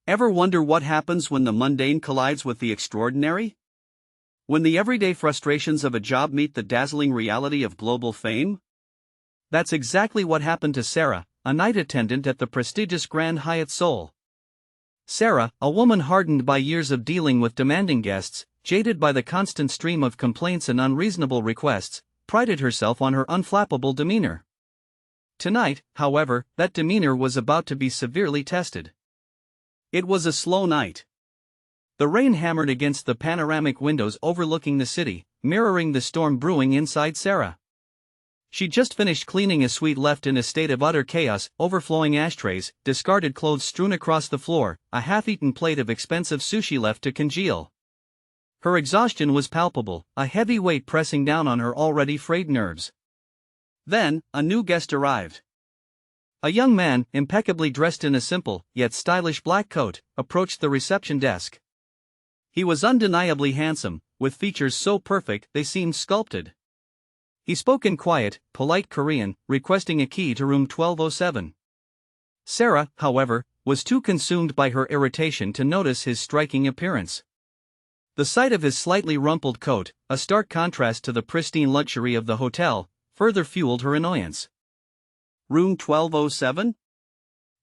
Ever wonder what happens when the mundane collides with the extraordinary? When the everyday frustrations of a job meet the dazzling reality of global fame? That's exactly what happened to Sarah, a night attendant at the prestigious Grand Hyatt Seoul. Sarah, a woman hardened by years of dealing with demanding guests, jaded by the constant stream of complaints and unreasonable requests, prided herself on her unflappable demeanor. Tonight, however, that demeanor was about to be severely tested. It was a slow night. The rain hammered against the panoramic windows overlooking the city, mirroring the storm brewing inside Sarah. She'd just finished cleaning a suite left in a state of utter chaos, overflowing ashtrays, discarded clothes strewn across the floor, a half-eaten plate of expensive sushi left to congeal. Her exhaustion was palpable, a heavy weight pressing down on her already frayed nerves. Then, a new guest arrived. A young man, impeccably dressed in a simple, yet stylish black coat, approached the reception desk. He was undeniably handsome, with features so perfect they seemed sculpted. He spoke in quiet, polite Korean, requesting a key to room 1207. Sarah, however, was too consumed by her irritation to notice his striking appearance. The sight of his slightly rumpled coat, a stark contrast to the pristine luxury of the hotel, further fueled her annoyance. Room 1207?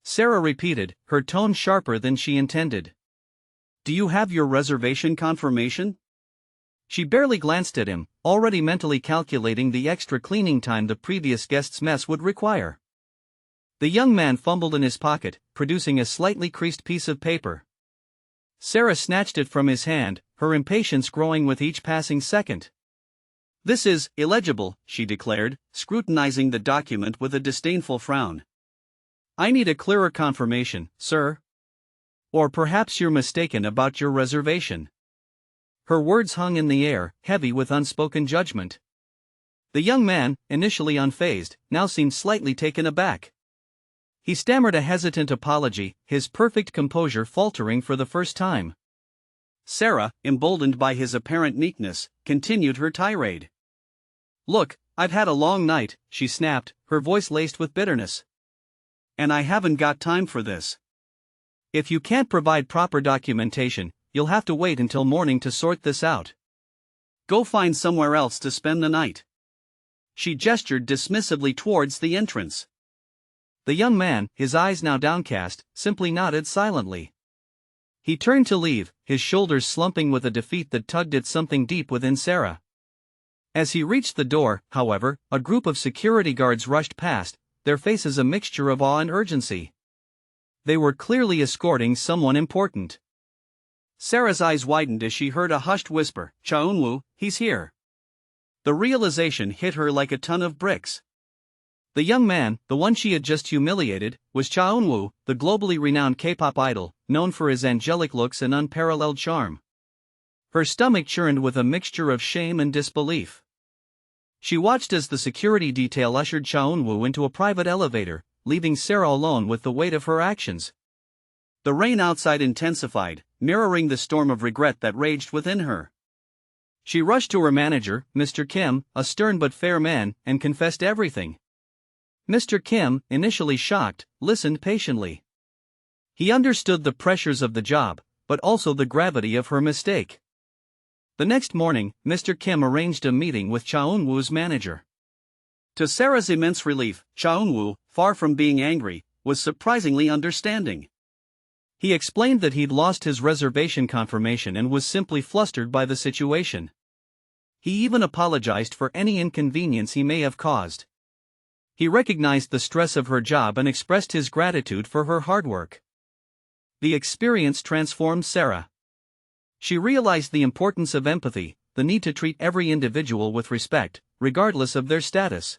Sarah repeated, her tone sharper than she intended. Do you have your reservation confirmation? She barely glanced at him, already mentally calculating the extra cleaning time the previous guest's mess would require. The young man fumbled in his pocket, producing a slightly creased piece of paper. Sarah snatched it from his hand, her impatience growing with each passing second. This is illegible, she declared, scrutinizing the document with a disdainful frown. I need a clearer confirmation, sir. Or perhaps you're mistaken about your reservation. Her words hung in the air, heavy with unspoken judgment. The young man, initially unfazed, now seemed slightly taken aback. He stammered a hesitant apology, his perfect composure faltering for the first time. Sarah, emboldened by his apparent meekness, continued her tirade. Look, I've had a long night, she snapped, her voice laced with bitterness. And I haven't got time for this. If you can't provide proper documentation, you'll have to wait until morning to sort this out. Go find somewhere else to spend the night. She gestured dismissively towards the entrance. The young man, his eyes now downcast, simply nodded silently. He turned to leave, his shoulders slumping with a defeat that tugged at something deep within Sarah. As he reached the door, however, a group of security guards rushed past, their faces a mixture of awe and urgency. They were clearly escorting someone important. Sarah's eyes widened as she heard a hushed whisper, Eun-Woo, he's here. The realization hit her like a ton of bricks. The young man, the one she had just humiliated, was Eun-Woo, the globally renowned K-pop idol, known for his angelic looks and unparalleled charm. Her stomach churned with a mixture of shame and disbelief. She watched as the security detail ushered Eun-Woo into a private elevator, leaving Sarah alone with the weight of her actions. The rain outside intensified, mirroring the storm of regret that raged within her. She rushed to her manager, Mr. Kim, a stern but fair man, and confessed everything. Mr. Kim, initially shocked, listened patiently. He understood the pressures of the job, but also the gravity of her mistake. The next morning, Mr. Kim arranged a meeting with Eun-Woo's manager. To Sarah's immense relief, Eun-Woo, far from being angry, was surprisingly understanding. He explained that he'd lost his reservation confirmation and was simply flustered by the situation. He even apologized for any inconvenience he may have caused. He recognized the stress of her job and expressed his gratitude for her hard work. The experience transformed Sarah. She realized the importance of empathy, the need to treat every individual with respect, regardless of their status.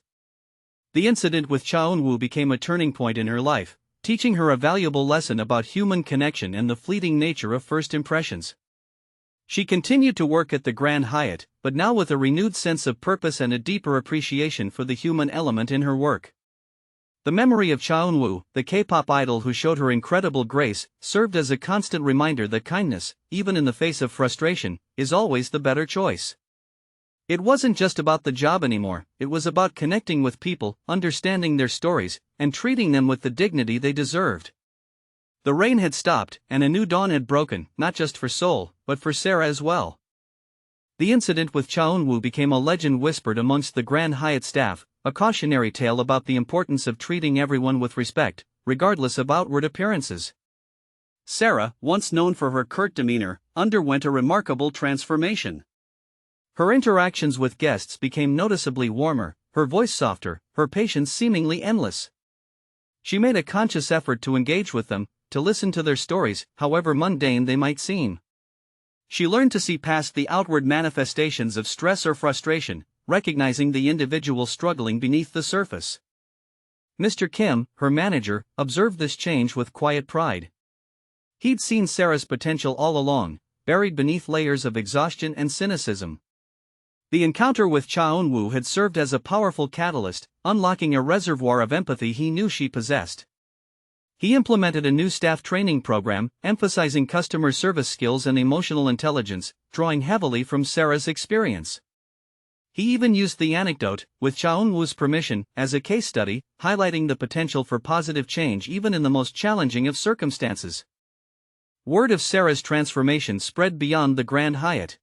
The incident with Eun-Woo became a turning point in her life, teaching her a valuable lesson about human connection and the fleeting nature of first impressions. She continued to work at the Grand Hyatt, but now with a renewed sense of purpose and a deeper appreciation for the human element in her work. The memory of Eun-Woo, the K-pop idol who showed her incredible grace, served as a constant reminder that kindness, even in the face of frustration, is always the better choice. It wasn't just about the job anymore, it was about connecting with people, understanding their stories, and treating them with the dignity they deserved. The rain had stopped, and a new dawn had broken, not just for Seoul, but for Sarah as well. The incident with Eun-Woo became a legend whispered amongst the Grand Hyatt staff, a cautionary tale about the importance of treating everyone with respect, regardless of outward appearances. Sarah, once known for her curt demeanor, underwent a remarkable transformation. Her interactions with guests became noticeably warmer, her voice softer, her patience seemingly endless. She made a conscious effort to engage with them, to listen to their stories, however mundane they might seem. She learned to see past the outward manifestations of stress or frustration, recognizing the individual struggling beneath the surface. Mr. Kim, her manager, observed this change with quiet pride. He'd seen Sarah's potential all along, buried beneath layers of exhaustion and cynicism. The encounter with Eun-Woo had served as a powerful catalyst, unlocking a reservoir of empathy he knew she possessed. He implemented a new staff training program, emphasizing customer service skills and emotional intelligence, drawing heavily from Sarah's experience. He even used the anecdote, with Eun-Woo's permission, as a case study, highlighting the potential for positive change even in the most challenging of circumstances. Word of Sarah's transformation spread beyond the Grand Hyatt.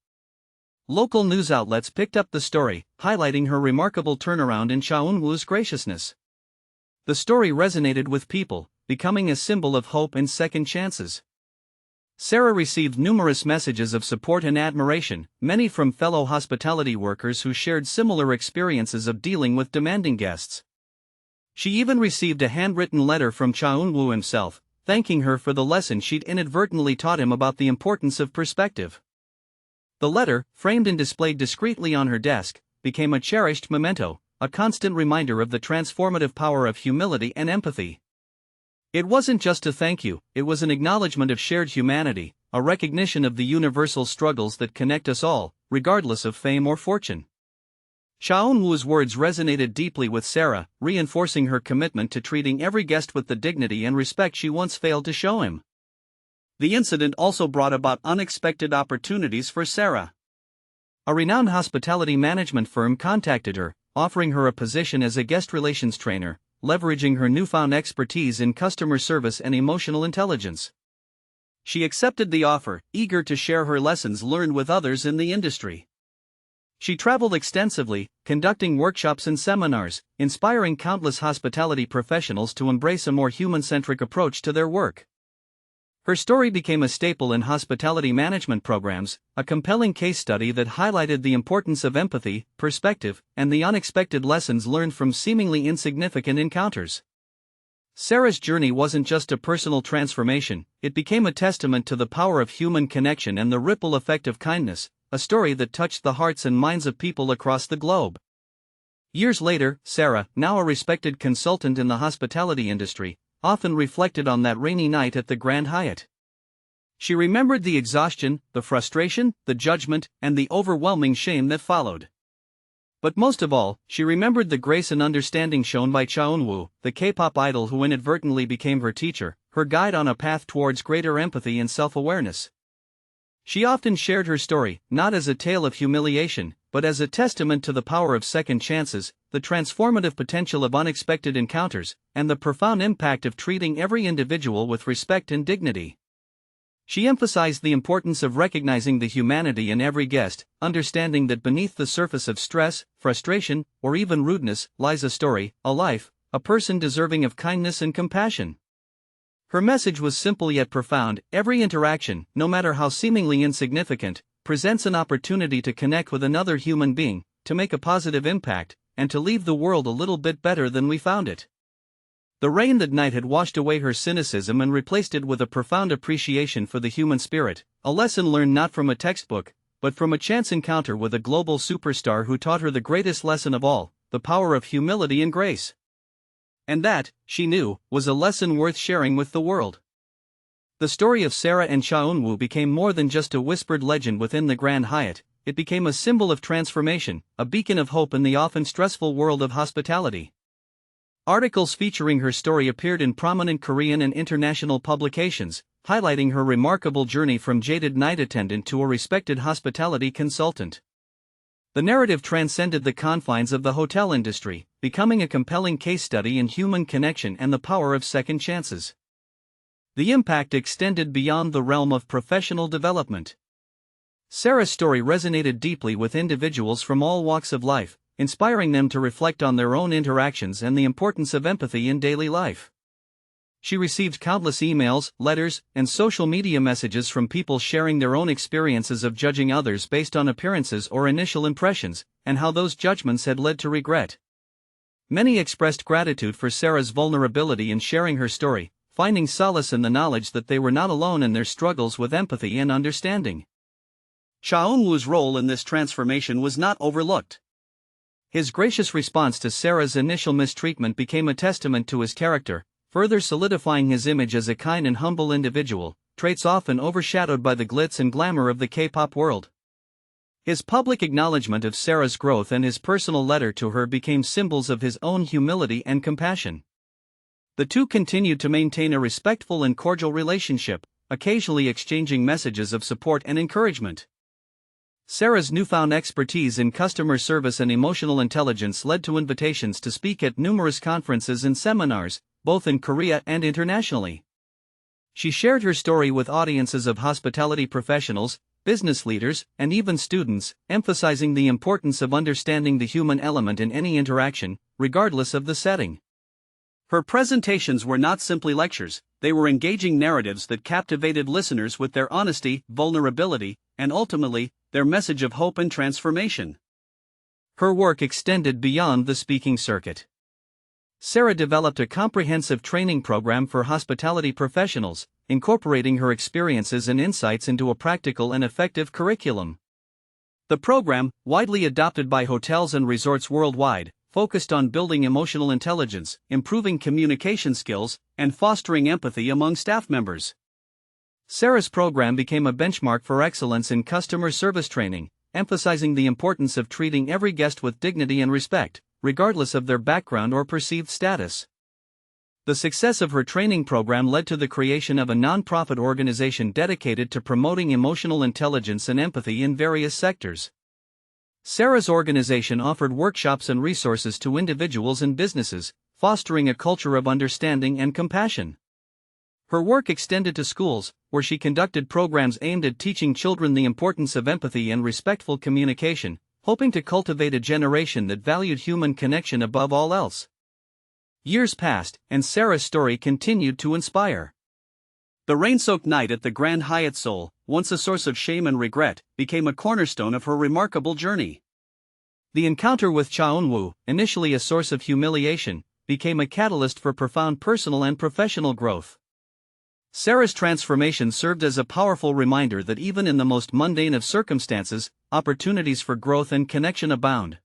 Local news outlets picked up the story, highlighting her remarkable turnaround in Eun-Woo's graciousness. The story resonated with people, becoming a symbol of hope and second chances. Sarah received numerous messages of support and admiration, many from fellow hospitality workers who shared similar experiences of dealing with demanding guests. She even received a handwritten letter from Eun-Woo himself, thanking her for the lesson she'd inadvertently taught him about the importance of perspective. The letter, framed and displayed discreetly on her desk, became a cherished memento, a constant reminder of the transformative power of humility and empathy. It wasn't just a thank you, it was an acknowledgement of shared humanity, a recognition of the universal struggles that connect us all, regardless of fame or fortune. Eun-Woo's words resonated deeply with Sarah, reinforcing her commitment to treating every guest with the dignity and respect she once failed to show him. The incident also brought about unexpected opportunities for Sarah. A renowned hospitality management firm contacted her, offering her a position as a guest relations trainer, leveraging her newfound expertise in customer service and emotional intelligence. She accepted the offer, eager to share her lessons learned with others in the industry. She traveled extensively, conducting workshops and seminars, inspiring countless hospitality professionals to embrace a more human-centric approach to their work. Her story became a staple in hospitality management programs, a compelling case study that highlighted the importance of empathy, perspective, and the unexpected lessons learned from seemingly insignificant encounters. Sarah's journey wasn't just a personal transformation, it became a testament to the power of human connection and the ripple effect of kindness, a story that touched the hearts and minds of people across the globe. Years later, Sarah, now a respected consultant in the hospitality industry, often reflected on that rainy night at the Grand Hyatt. She remembered the exhaustion, the frustration, the judgment, and the overwhelming shame that followed. But most of all, she remembered the grace and understanding shown by Eun-Woo, the K-pop idol who inadvertently became her teacher, her guide on a path towards greater empathy and self-awareness. She often shared her story, not as a tale of humiliation, but as a testament to the power of second chances, the transformative potential of unexpected encounters, and the profound impact of treating every individual with respect and dignity. She emphasized the importance of recognizing the humanity in every guest, understanding that beneath the surface of stress, frustration, or even rudeness, lies a story, a life, a person deserving of kindness and compassion. Her message was simple yet profound: every interaction, no matter how seemingly insignificant, presents an opportunity to connect with another human being, to make a positive impact, and to leave the world a little bit better than we found it. The rain that night had washed away her cynicism and replaced it with a profound appreciation for the human spirit, a lesson learned not from a textbook, but from a chance encounter with a global superstar who taught her the greatest lesson of all, the power of humility and grace. And that, she knew, was a lesson worth sharing with the world. The story of Sarah and Eun-Woo became more than just a whispered legend within the Grand Hyatt, it became a symbol of transformation, a beacon of hope in the often stressful world of hospitality. Articles featuring her story appeared in prominent Korean and international publications, highlighting her remarkable journey from jaded night attendant to a respected hospitality consultant. The narrative transcended the confines of the hotel industry, becoming a compelling case study in human connection and the power of second chances. The impact extended beyond the realm of professional development. Sarah's story resonated deeply with individuals from all walks of life, inspiring them to reflect on their own interactions and the importance of empathy in daily life. She received countless emails, letters, and social media messages from people sharing their own experiences of judging others based on appearances or initial impressions, and how those judgments had led to regret. Many expressed gratitude for Sarah's vulnerability in sharing her story, finding solace in the knowledge that they were not alone in their struggles with empathy and understanding. Eun-Woo's role in this transformation was not overlooked. His gracious response to Sarah's initial mistreatment became a testament to his character, further solidifying his image as a kind and humble individual, traits often overshadowed by the glitz and glamour of the K-pop world. His public acknowledgement of Sarah's growth and his personal letter to her became symbols of his own humility and compassion. The two continued to maintain a respectful and cordial relationship, occasionally exchanging messages of support and encouragement. Sarah's newfound expertise in customer service and emotional intelligence led to invitations to speak at numerous conferences and seminars, both in Korea and internationally. She shared her story with audiences of hospitality professionals, business leaders, and even students, emphasizing the importance of understanding the human element in any interaction, regardless of the setting. Her presentations were not simply lectures, they were engaging narratives that captivated listeners with their honesty, vulnerability, and ultimately, their message of hope and transformation. Her work extended beyond the speaking circuit. Sarah developed a comprehensive training program for hospitality professionals, incorporating her experiences and insights into a practical and effective curriculum. The program, widely adopted by hotels and resorts worldwide, focused on building emotional intelligence, improving communication skills, and fostering empathy among staff members. Sarah's program became a benchmark for excellence in customer service training, emphasizing the importance of treating every guest with dignity and respect, regardless of their background or perceived status. The success of her training program led to the creation of a non-profit organization dedicated to promoting emotional intelligence and empathy in various sectors. Sarah's organization offered workshops and resources to individuals and businesses, fostering a culture of understanding and compassion. Her work extended to schools, where she conducted programs aimed at teaching children the importance of empathy and respectful communication, hoping to cultivate a generation that valued human connection above all else. Years passed, and Sarah's story continued to inspire. The rain-soaked night at the Grand Hyatt Seoul, once a source of shame and regret, became a cornerstone of her remarkable journey. The encounter with Eun-Woo, initially a source of humiliation, became a catalyst for profound personal and professional growth. Sarah's transformation served as a powerful reminder that even in the most mundane of circumstances, opportunities for growth and connection abound.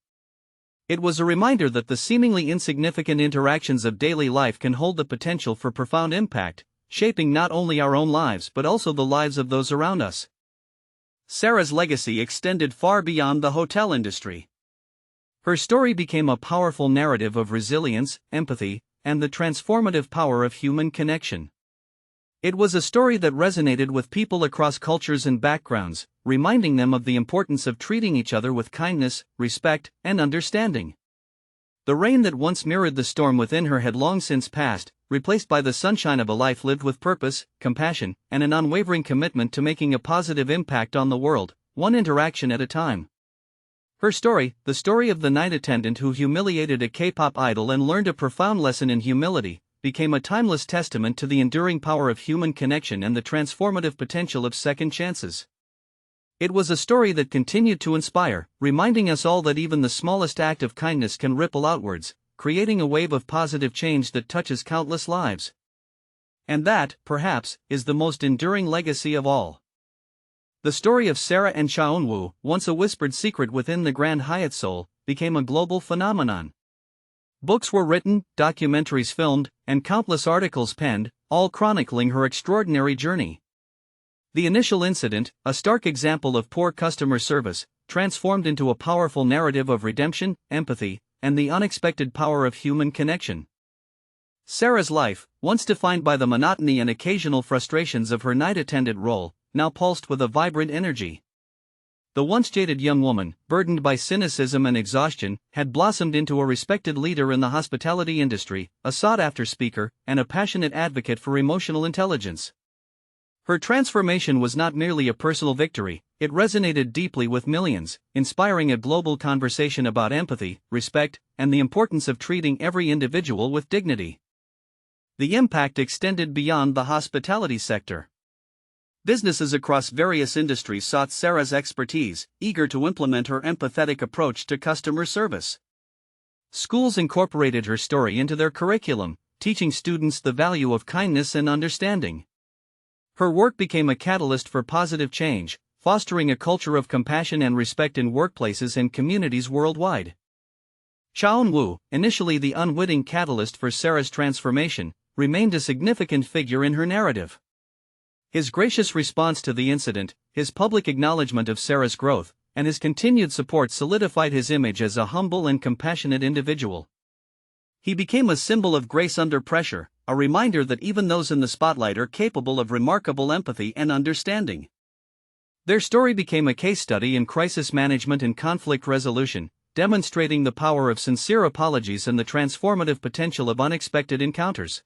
It was a reminder that the seemingly insignificant interactions of daily life can hold the potential for profound impact, shaping not only our own lives but also the lives of those around us. Sarah's legacy extended far beyond the hotel industry. Her story became a powerful narrative of resilience, empathy, and the transformative power of human connection. It was a story that resonated with people across cultures and backgrounds, reminding them of the importance of treating each other with kindness, respect, and understanding. The rain that once mirrored the storm within her had long since passed, replaced by the sunshine of a life lived with purpose, compassion, and an unwavering commitment to making a positive impact on the world, one interaction at a time. Her story, the story of the night attendant who humiliated a K-pop idol and learned a profound lesson in humility, became a timeless testament to the enduring power of human connection and the transformative potential of second chances. It was a story that continued to inspire, reminding us all that even the smallest act of kindness can ripple outwards, creating a wave of positive change that touches countless lives. And that, perhaps, is the most enduring legacy of all. The story of Sarah and Eun-Woo, once a whispered secret within the Grand Hyatt Seoul, became a global phenomenon. Books were written, documentaries filmed, and countless articles penned, all chronicling her extraordinary journey. The initial incident, a stark example of poor customer service, transformed into a powerful narrative of redemption, empathy, and the unexpected power of human connection. Sarah's life, once defined by the monotony and occasional frustrations of her night attendant role, now pulsed with a vibrant energy. the once jaded young woman, burdened by cynicism and exhaustion, had blossomed into a respected leader in the hospitality industry, a sought-after speaker, and a passionate advocate for emotional intelligence. Her transformation was not merely a personal victory, it resonated deeply with millions, inspiring a global conversation about empathy, respect, and the importance of treating every individual with dignity. The impact extended beyond the hospitality sector. Businesses across various industries sought Sarah's expertise, eager to implement her empathetic approach to customer service. Schools incorporated her story into their curriculum, teaching students the value of kindness and understanding. Her work became a catalyst for positive change, fostering a culture of compassion and respect in workplaces and communities worldwide. Eun-Woo, initially the unwitting catalyst for Sarah's transformation, remained a significant figure in her narrative. His gracious response to the incident, his public acknowledgement of Sarah's growth, and his continued support solidified his image as a humble and compassionate individual. He became a symbol of grace under pressure, a reminder that even those in the spotlight are capable of remarkable empathy and understanding. Their story became a case study in crisis management and conflict resolution, demonstrating the power of sincere apologies and the transformative potential of unexpected encounters.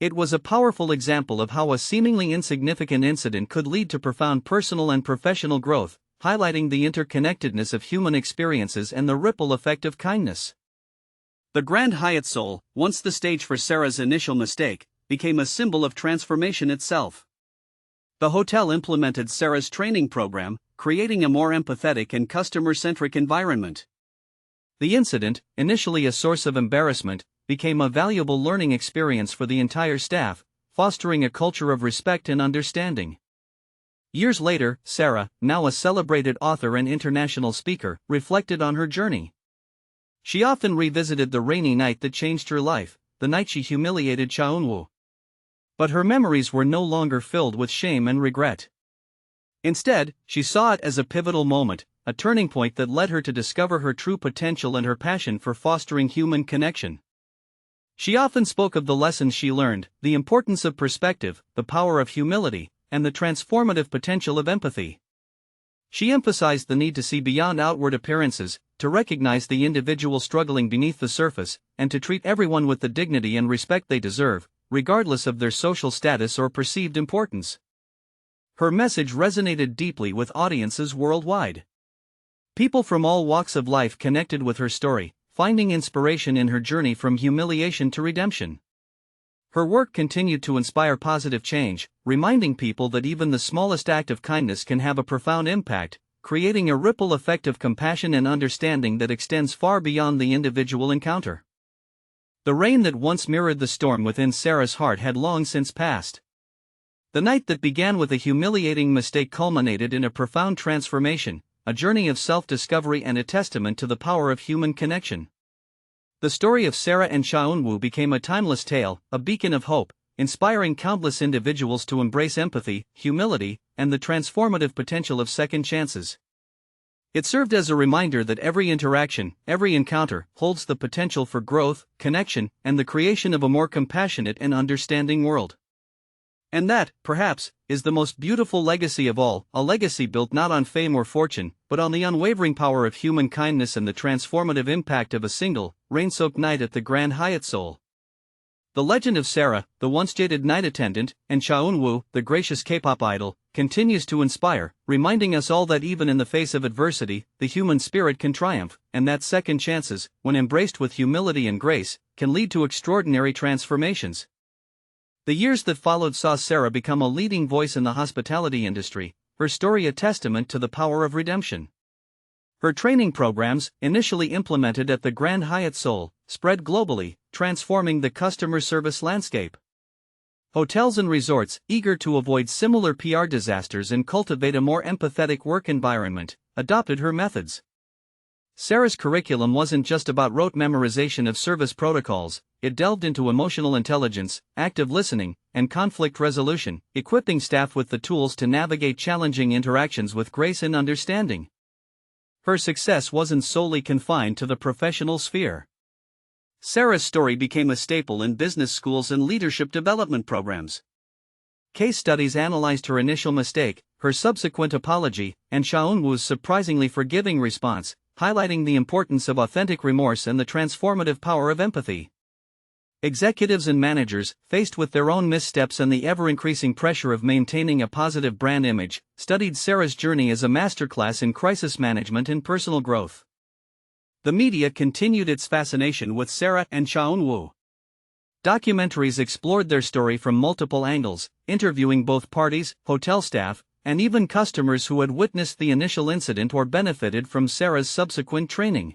It was a powerful example of how a seemingly insignificant incident could lead to profound personal and professional growth, highlighting the interconnectedness of human experiences and the ripple effect of kindness. The Grand Hyatt Seoul, once the stage for Sarah's initial mistake, became a symbol of transformation itself. The hotel implemented Sarah's training program, creating a more empathetic and customer-centric environment. The incident, initially a source of embarrassment, became a valuable learning experience for the entire staff, fostering a culture of respect and understanding. Years later, Sarah, now a celebrated author and international speaker, reflected on her journey. She often revisited the rainy night that changed her life, the night she humiliated Eun-Woo. But her memories were no longer filled with shame and regret. Instead, she saw it as a pivotal moment, a turning point that led her to discover her true potential and her passion for fostering human connection. She often spoke of the lessons she learned, the importance of perspective, the power of humility, and the transformative potential of empathy. She emphasized the need to see beyond outward appearances, to recognize the individual struggling beneath the surface, and to treat everyone with the dignity and respect they deserve, regardless of their social status or perceived importance. Her message resonated deeply with audiences worldwide. People from all walks of life connected with her story, finding inspiration in her journey from humiliation to redemption. Her work continued to inspire positive change, reminding people that even the smallest act of kindness can have a profound impact, creating a ripple effect of compassion and understanding that extends far beyond the individual encounter. The rain that once mirrored the storm within Sarah's heart had long since passed. The night that began with a humiliating mistake culminated in a profound transformation, a journey of self-discovery and a testament to the power of human connection. The story of Sarah and Eun-Woo became a timeless tale, a beacon of hope, inspiring countless individuals to embrace empathy, humility, and the transformative potential of second chances. It served as a reminder that every interaction, every encounter, holds the potential for growth, connection, and the creation of a more compassionate and understanding world. And that, perhaps, is the most beautiful legacy of all, a legacy built not on fame or fortune, but on the unwavering power of human kindness and the transformative impact of a single, rain-soaked night at the Grand Hyatt Seoul. The legend of Sarah, the once jaded night attendant, and Eun-Woo, the gracious K-pop idol, continues to inspire, reminding us all that even in the face of adversity, the human spirit can triumph, and that second chances, when embraced with humility and grace, can lead to extraordinary transformations. The years that followed saw Sarah become a leading voice in the hospitality industry, her story a testament to the power of redemption. Her training programs, initially implemented at the Grand Hyatt Seoul, spread globally, transforming the customer service landscape. Hotels and resorts, eager to avoid similar PR disasters and cultivate a more empathetic work environment, adopted her methods. Sarah's curriculum wasn't just about rote memorization of service protocols, it delved into emotional intelligence, active listening, and conflict resolution, equipping staff with the tools to navigate challenging interactions with grace and understanding. Her success wasn't solely confined to the professional sphere. Sarah's story became a staple in business schools and leadership development programs. Case studies analyzed her initial mistake, her subsequent apology, and Eun-Woo's surprisingly forgiving response, highlighting the importance of authentic remorse and the transformative power of empathy. Executives and managers, faced with their own missteps and the ever-increasing pressure of maintaining a positive brand image, studied Sarah's journey as a masterclass in crisis management and personal growth. The media continued its fascination with Sarah and Eun-Woo. Documentaries explored their story from multiple angles, interviewing both parties, hotel staff, and even customers who had witnessed the initial incident or benefited from Sarah's subsequent training.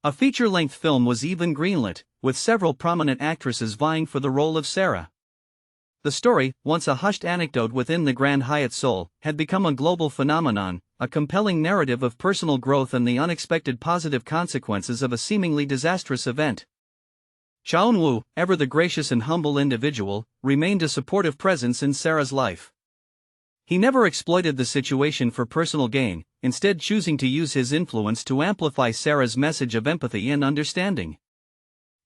A feature-length film was even greenlit, with several prominent actresses vying for the role of Sarah. The story, once a hushed anecdote within the Grand Hyatt Seoul, had become a global phenomenon, a compelling narrative of personal growth and the unexpected positive consequences of a seemingly disastrous event. Eun-Woo, ever the gracious and humble individual, remained a supportive presence in Sarah's life. He never exploited the situation for personal gain, instead choosing to use his influence to amplify Sarah's message of empathy and understanding.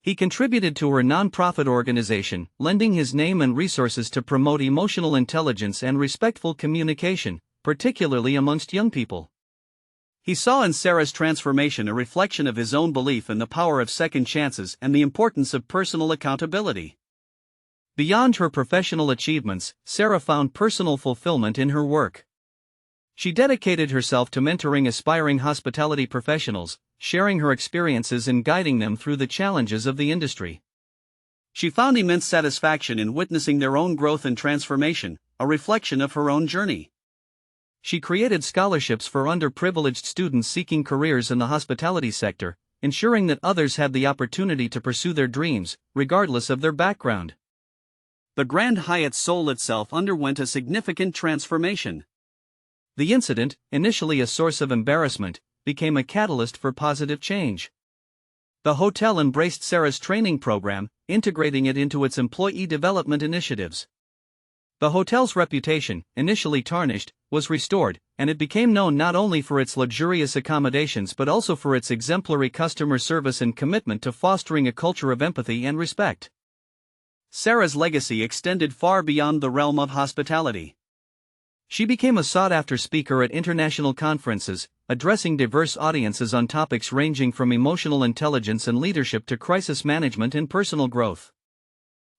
He contributed to her non-profit organization, lending his name and resources to promote emotional intelligence and respectful communication, particularly amongst young people. He saw in Sarah's transformation a reflection of his own belief in the power of second chances and the importance of personal accountability. Beyond her professional achievements, Sarah found personal fulfillment in her work. She dedicated herself to mentoring aspiring hospitality professionals, sharing her experiences and guiding them through the challenges of the industry. She found immense satisfaction in witnessing their own growth and transformation, a reflection of her own journey. She created scholarships for underprivileged students seeking careers in the hospitality sector, ensuring that others had the opportunity to pursue their dreams, regardless of their background. The Grand Hyatt Seoul itself underwent a significant transformation. The incident, initially a source of embarrassment, became a catalyst for positive change. The hotel embraced Sarah's training program, integrating it into its employee development initiatives. The hotel's reputation, initially tarnished, was restored, and it became known not only for its luxurious accommodations but also for its exemplary customer service and commitment to fostering a culture of empathy and respect. Sarah's legacy extended far beyond the realm of hospitality. She became a sought-after speaker at international conferences, addressing diverse audiences on topics ranging from emotional intelligence and leadership to crisis management and personal growth.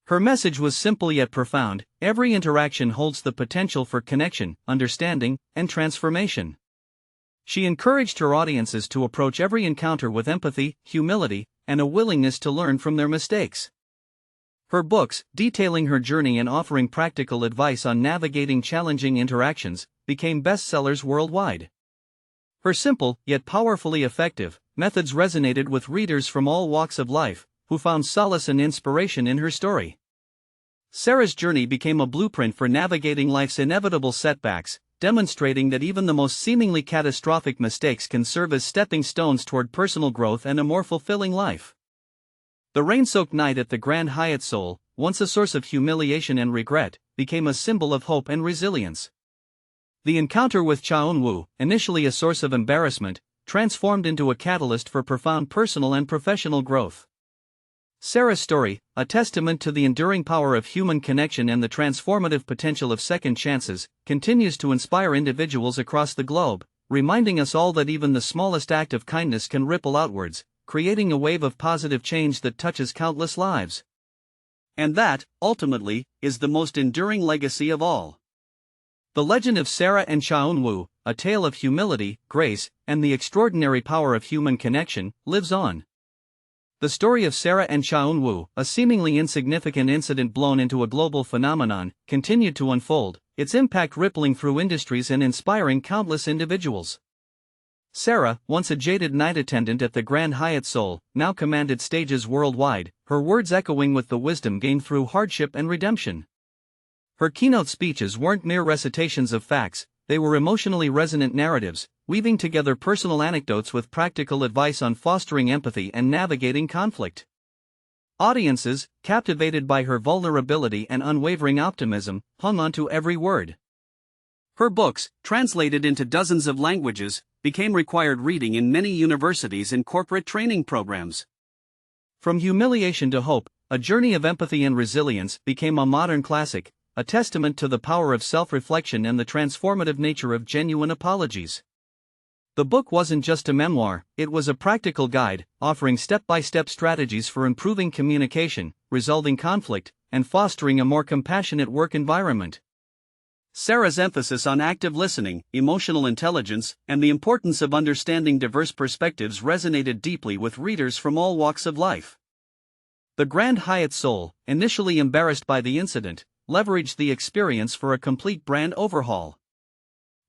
Her message was simple yet profound: every interaction holds the potential for connection, understanding, and transformation. She encouraged her audiences to approach every encounter with empathy, humility, and a willingness to learn from their mistakes. Her books, detailing her journey and offering practical advice on navigating challenging interactions, became bestsellers worldwide. Her simple, yet powerfully effective, methods resonated with readers from all walks of life, who found solace and inspiration in her story. Sarah's journey became a blueprint for navigating life's inevitable setbacks, demonstrating that even the most seemingly catastrophic mistakes can serve as stepping stones toward personal growth and a more fulfilling life. The rain-soaked night at the Grand Hyatt Seoul, once a source of humiliation and regret, became a symbol of hope and resilience. The encounter with Eun-Woo, initially a source of embarrassment, transformed into a catalyst for profound personal and professional growth. Sarah's story, a testament to the enduring power of human connection and the transformative potential of second chances, continues to inspire individuals across the globe, reminding us all that even the smallest act of kindness can ripple outwards, creating a wave of positive change that touches countless lives. And that, ultimately, is the most enduring legacy of all. The legend of Sarah and Eun-Woo, a tale of humility, grace, and the extraordinary power of human connection, lives on. The story of Sarah and Eun-Woo, a seemingly insignificant incident blown into a global phenomenon, continued to unfold, its impact rippling through industries and inspiring countless individuals. Sarah, once a jaded night attendant at the Grand Hyatt Seoul, now commanded stages worldwide, her words echoing with the wisdom gained through hardship and redemption. Her keynote speeches weren't mere recitations of facts, they were emotionally resonant narratives, weaving together personal anecdotes with practical advice on fostering empathy and navigating conflict. Audiences, captivated by her vulnerability and unwavering optimism, hung on to every word. Her books, translated into dozens of languages, became required reading in many universities and corporate training programs. From Humiliation to Hope, A Journey of Empathy and Resilience became a modern classic, a testament to the power of self-reflection and the transformative nature of genuine apologies. The book wasn't just a memoir, it was a practical guide, offering step-by-step strategies for improving communication, resolving conflict, and fostering a more compassionate work environment. Sarah's emphasis on active listening, emotional intelligence, and the importance of understanding diverse perspectives resonated deeply with readers from all walks of life. The Grand Hyatt Seoul, initially embarrassed by the incident, leveraged the experience for a complete brand overhaul.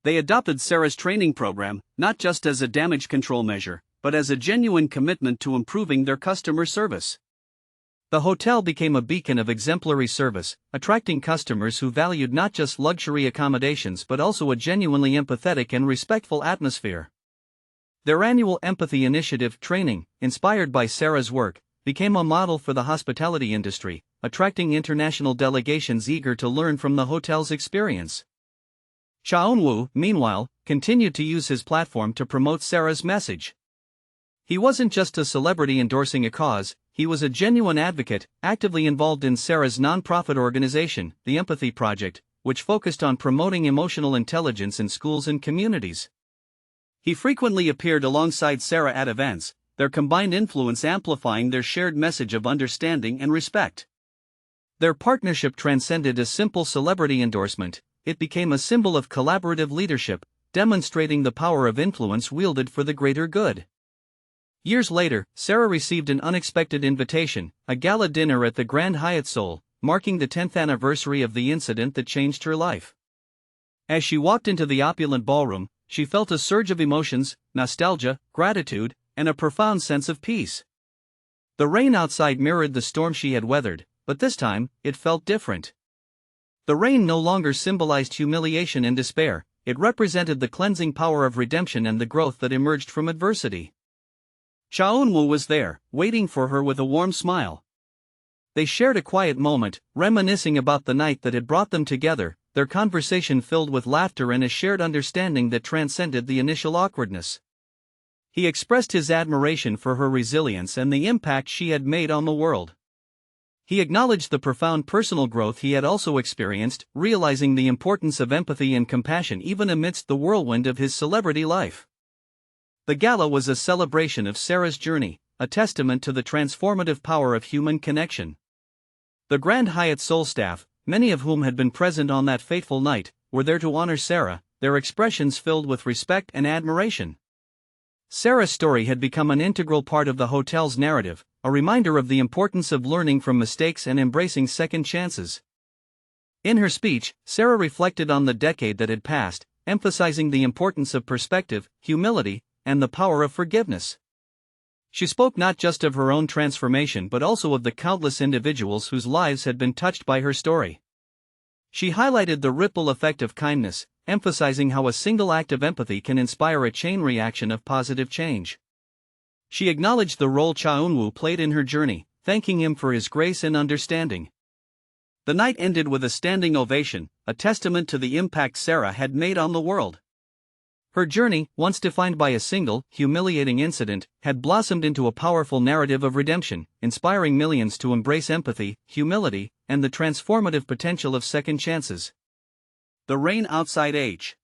They adopted Sarah's training program, not just as a damage control measure, but as a genuine commitment to improving their customer service. The hotel became a beacon of exemplary service, attracting customers who valued not just luxury accommodations but also a genuinely empathetic and respectful atmosphere. Their annual empathy initiative training, inspired by Sarah's work, became a model for the hospitality industry, attracting international delegations eager to learn from the hotel's experience. Eun-Woo, meanwhile, continued to use his platform to promote Sarah's message. He wasn't just a celebrity endorsing a cause, he was a genuine advocate, actively involved in Sarah's nonprofit organization, the Empathy Project, which focused on promoting emotional intelligence in schools and communities. He frequently appeared alongside Sarah at events, their combined influence amplifying their shared message of understanding and respect. Their partnership transcended a simple celebrity endorsement. It became a symbol of collaborative leadership, demonstrating the power of influence wielded for the greater good. Years later, Sarah received an unexpected invitation, a gala dinner at the Grand Hyatt Seoul, marking the 10th anniversary of the incident that changed her life. As she walked into the opulent ballroom, she felt a surge of emotions, nostalgia, gratitude, and a profound sense of peace. The rain outside mirrored the storm she had weathered, but this time, it felt different. The rain no longer symbolized humiliation and despair, it represented the cleansing power of redemption and the growth that emerged from adversity. Eun-Woo was there, waiting for her with a warm smile. They shared a quiet moment, reminiscing about the night that had brought them together, their conversation filled with laughter and a shared understanding that transcended the initial awkwardness. He expressed his admiration for her resilience and the impact she had made on the world. He acknowledged the profound personal growth he had also experienced, realizing the importance of empathy and compassion even amidst the whirlwind of his celebrity life. The gala was a celebration of Sarah's journey, a testament to the transformative power of human connection. The Grand Hyatt Seoul staff, many of whom had been present on that fateful night, were there to honor Sarah, their expressions filled with respect and admiration. Sarah's story had become an integral part of the hotel's narrative, a reminder of the importance of learning from mistakes and embracing second chances. In her speech, Sarah reflected on the decade that had passed, emphasizing the importance of perspective, humility, and the power of forgiveness. She spoke not just of her own transformation but also of the countless individuals whose lives had been touched by her story. She highlighted the ripple effect of kindness, emphasizing how a single act of empathy can inspire a chain reaction of positive change. She acknowledged the role Eun-Woo played in her journey, thanking him for his grace and understanding. The night ended with a standing ovation, a testament to the impact Sarah had made on the world. Her journey, once defined by a single, humiliating incident, had blossomed into a powerful narrative of redemption, inspiring millions to embrace empathy, humility, and the transformative potential of second chances. The rain outside H.